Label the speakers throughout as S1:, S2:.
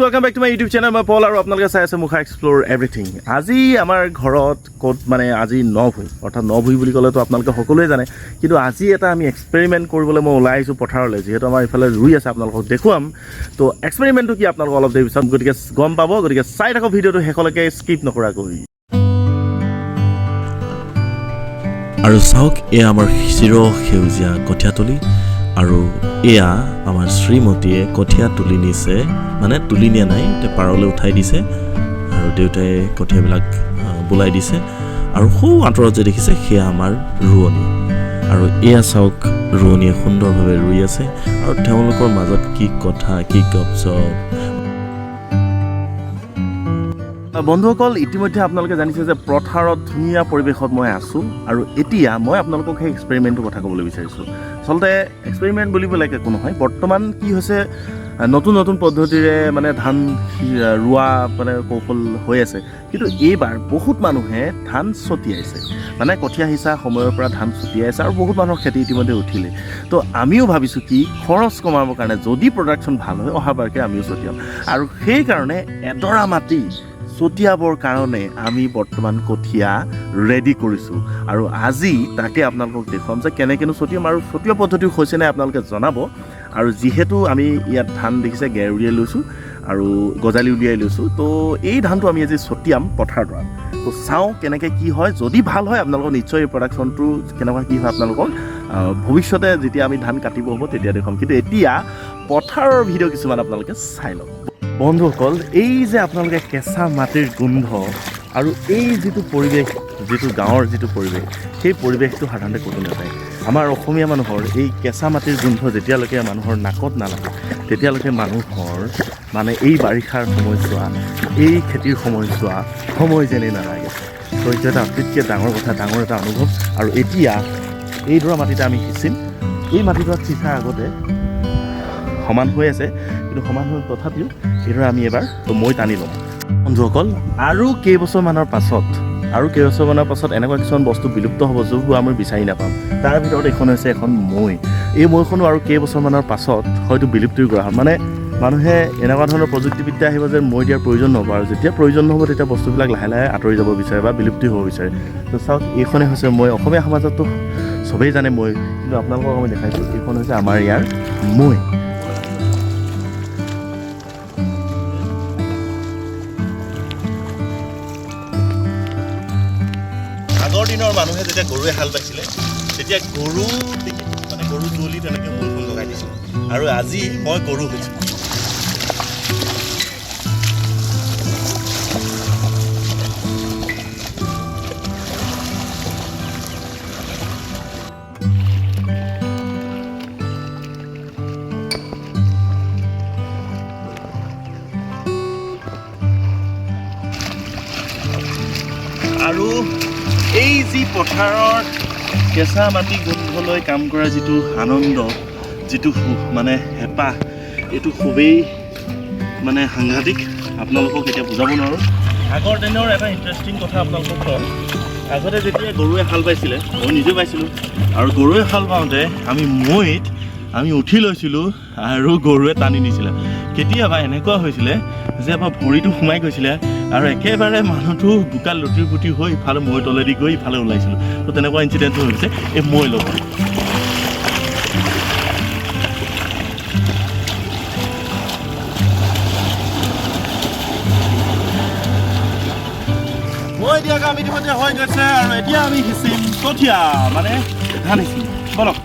S1: Welcome back to my YouTube channel. মই পল আৰু আপোনালোকে চাই আছে মুখা এক্সপ্লোৰ এভৰিথিং। আজি আমাৰ ঘৰত ক'ত মানে আজি নভুই অৰ্থাৎ নভুই বুলি ক'লেতো আপোনালোকে সকলোৱে জানে, কিন্তু আজি এটা আমি এক্সপেৰিমেণ্ট কৰিবলৈ মই ওলাই আহিছোঁ পথাৰলৈ, যিহেতু আমাৰ ইফালে ৰুই আছে, আপোনালোকক দেখুৱাম। তো এক্সপেৰিমেণ্টটো কি আপোনালোকক অলপ দেৰি পিছত গতিকে গম পাব, গতিকে চাই থাকক ভিডিঅ'টো শেষলৈকে স্কিপ নকৰাকৈ।
S2: আৰু চাওক, এয়া আমাৰ চিৰ সেউজীয়া কঠীয়াতলি, আৰু এয়া আমাৰ শ্ৰীমতীয়ে কঠীয়া তুলি নিছে, মানে তুলি নিয়া নাই, পাৰলৈ উঠাই দিছে আৰু দেউতাই কঠীয়াবিলাক বোলাই দিছে। আৰু সৌ আঁতৰত যে দেখিছে সেয়া আমাৰ ৰোৱনী, আৰু এয়া চাওক ৰোৱনীয়ে সুন্দৰভাৱে ৰুই আছে, আৰু তেওঁলোকৰ মাজত কি কথা, কি গপচপ।
S1: বন্ধুসকল, ইতিমধ্যে আপোনালোকে জানিছে যে পথাৰত ধুনীয়া পৰিৱেশত মই আছোঁ, আৰু এতিয়া মই আপোনালোকক সেই এক্সপেৰিমেণ্টটোৰ কথা ক'বলৈ বিচাৰিছোঁ। আচলতে এক্সপেৰিমেণ্ট বুলিবলৈ একো নহয়, বৰ্তমান কি হৈছে, নতুন নতুন পদ্ধতিৰে মানে ধান ৰোৱা মানে কৌশল হৈ আছে, কিন্তু এইবাৰ বহুত মানুহে ধান ছটিয়াইছে, মানে কঠীয়া সিঁচা সময়ৰ পৰা ধান ছটিয়াইছে, আৰু বহুত মানুহৰ খেতি ইতিমধ্যে উঠিলে। তো আমিও ভাবিছোঁ কি খৰচ কমাবৰ কাৰণে যদি প্ৰডাকশ্যন ভাল হয়, অহাবাৰকৈ আমিও ছটিয়াম, আৰু সেইকাৰণে এডৰা মাটি ছটিয়াবৰ কাৰণে আমি বৰ্তমান কঠীয়া ৰেডি কৰিছোঁ, আৰু আজি তাকে আপোনালোকক দেখুৱাম যে কেনেকৈনো ছটিয়াম, আৰু ছটিওৱা পদ্ধতি হৈছে নাই আপোনালোকে জনাব। আৰু যিহেতু আমি ইয়াত ধান দেখিছে গেৰ উলিয়াই লৈছোঁ আৰু গজালি উলিয়াই লৈছোঁ, তো এই ধানটো আমি আজি ছটিয়াম পথাৰডৰাত। তো চাওঁ কেনেকৈ কি হয়, যদি ভাল হয় আপোনালোকৰ নিশ্চয় এই প্ৰডাকশ্যনটো কেনেকুৱা কি হয় আপোনালোকক ভৱিষ্যতে যেতিয়া আমি ধান কাটিব হ'ব তেতিয়া দেখুৱাম, কিন্তু এতিয়া পথাৰৰ ভিডিঅ' কিছুমান আপোনালোকে চাই লওক। বন্ধুসকল, এই যে আপোনালোকে কেঁচা মাটিৰ গোন্ধ আৰু এই যিটো পৰিৱেশ, যিটো গাঁৱৰ যিটো পৰিৱেশ, সেই পৰিৱেশটো সাধাৰণতে ক'তো নাপায়। আমাৰ অসমীয়া মানুহৰ এই কেঁচা মাটিৰ গোন্ধ যেতিয়ালৈকে মানুহৰ নাকত নালাগে, তেতিয়ালৈকে মানুহৰ মানে এই বাৰিষাৰ সময়ছোৱা, এই খেতিৰ সময়ছোৱা সময় যেনেই নালাগে। তো এইটো এটা অতিতকৈ ডাঙৰ কথা, ডাঙৰ এটা অনুভৱ। আৰু এতিয়া এইডৰা মাটিতে আমি সিঁচিম। এই মাটিডৰাত সিঁচাৰ আগতে সমান হৈ আছে, কিন্তু সমান হৈ তথাপিও এইদৰে আমি এবাৰ মই টানি ল'ম। বন্ধুসকল, আৰু কেইবছৰমানৰ পাছত এনেকুৱা কিছুমান বস্তু বিলুপ্ত হ'ব যিবোৰ আমি বিচাৰি নাপাম। তাৰ ভিতৰত এইখন হৈছে এখন মৈ। এই মৈখনো আৰু কেইবছৰমানৰ পাছত হয়তো বিলুপ্তিৰ কৰা হয়, মানে মানুহে এনেকুৱা ধৰণৰ প্ৰযুক্তিবিদ্যা আহিব যে মৈ দিয়াৰ প্ৰয়োজন নহ'ব, আৰু যেতিয়া প্ৰয়োজন নহ'ব তেতিয়া বস্তুবিলাক লাহে লাহে আঁতৰি যাব বিচাৰে বা বিলুপ্তি হ'ব বিচাৰে। তো চাওক, এইখনেই হৈছে মৈ। অসমীয়া সমাজততো চবেই জানে মৈ, কিন্তু আপোনালোকক আমি দেখাইছোঁ এইখন হৈছে আমাৰ ইয়াৰ মৈ। আগৰ দিনৰ মানুহে যেতিয়া গৰুৱে হাল বাইছিলে, তেতিয়া গৰু মানে গৰু জুলি তেনেকৈ মৈখন লগাই দিছিল, আৰু আজি মই গৰু হৈছোঁ। আৰু এই যি পথাৰৰ কেঁচা মাটি গোন্ধলৈ কাম কৰা যিটো আনন্দ, যিটো মানে হেঁপাহ, এইটো খুবেই মানে সাংঘাতিক, আপোনালোকক এতিয়া বুজাব নোৱাৰোঁ। আগৰ দিনৰ এটা ইণ্টাৰেষ্টিং কথা আপোনালোকক কওঁ। আগতে যেতিয়া গৰুৱে হাল বাইছিলে, মই নিজেও বাইছিলোঁ, আৰু গৰুৱে হাল বাওঁতে আমি মৈত আমি উঠি লৈছিলোঁ আৰু গৰুৱে টানি নিছিলে। কেতিয়াবা এনেকুৱা হৈছিলে যে আমাৰ ভৰিটো সোমাই গৈছিলে, আৰু একেবাৰে মানুহটো বোকাত লুটিৰ পুতি হৈ ইফালে মৈ তলেদি গৈ ইফালে ওলাইছিলোঁ। তো তেনেকুৱা ইঞ্চিডেণ্টটো হৈছে এই মৈ লগত। মৈ দিয়া কাম ইতিমধ্যে হৈ গৈছে, আৰু এতিয়া আমি সিঁচিম কঠীয়া, মানে ধান সিঁচিম। বলক।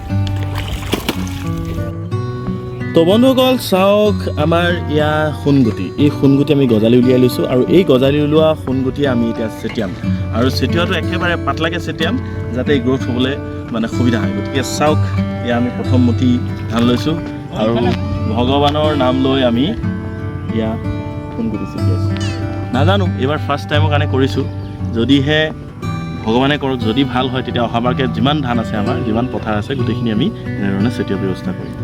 S1: তো বন্ধুসকল চাওক, আমাৰ ইয়াৰ সোণগুটি, এই সোণগুটি আমি গজালি উলিয়াই লৈছোঁ, আৰু এই গজালি ওলোৱা সোণগুটি আমি এতিয়া ছটিয়াম, আৰু ছটিওৱাটো একেবাৰে পাতলাকৈ ছটিয়াম যাতে এই গ্ৰ'থ হ'বলৈ মানে সুবিধা হয়। গতিকে চাওক, এয়া আমি প্ৰথম মুঠি ধান লৈছোঁ, আৰু ভগৱানৰ নাম লৈ আমি এয়া সোণগুটি ছটিয়াইছোঁ। নাজানো, এইবাৰ ফাৰ্ষ্ট টাইমৰ কাৰণে কৰিছোঁ, যদিহে ভগৱানে কৰক, যদি ভাল হয় তেতিয়া অহাবাৰকৈ যিমান ধান আছে, আমাৰ যিমান পথাৰ আছে, গোটেইখিনি আমি এনেধৰণে ছটিওৱাৰ ব্যৱস্থা কৰিম।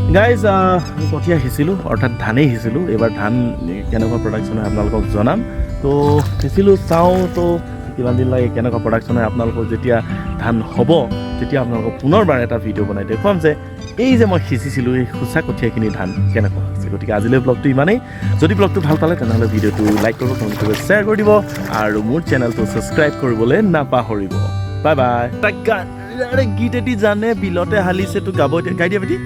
S1: গাইজ কঠীয়া সিঁচিলোঁ অৰ্থাৎ ধানেই সিঁচিলোঁ এইবাৰ ধান কেনেকুৱা প্ৰডাকশ্যন হয় আপোনালোকক জনাম তো সিঁচিলোঁ চাওঁ তো কিমান দিন লাগে কেনেকুৱা প্ৰডাকশ্যন হয় আপোনালোকৰ যেতিয়া ধান হ'ব তেতিয়া আপোনালোকক পুনৰবাৰ এটা ভিডিঅ' বনাই দেখুৱাম যে এই যে মই সিঁচিছিলোঁ এই সঁচা কঠীয়াখিনি ধান কেনেকুৱা হৈছে গতিকে আজিলৈ ব্লগটো ইমানেই যদি ব্লগটো ভাল পালে তেনেহ'লে ভিডিঅ'টো লাইক কৰিব কমেণ্ট কৰিব শ্বেয়াৰ কৰি দিব আৰু মোৰ চেনেলটো ছাবস্ক্ৰাইব কৰিবলৈ নাপাহৰিব বাই বাই গীত এটি জানে বিলতে হালিছে তো গাব গাই দিয়া বেটি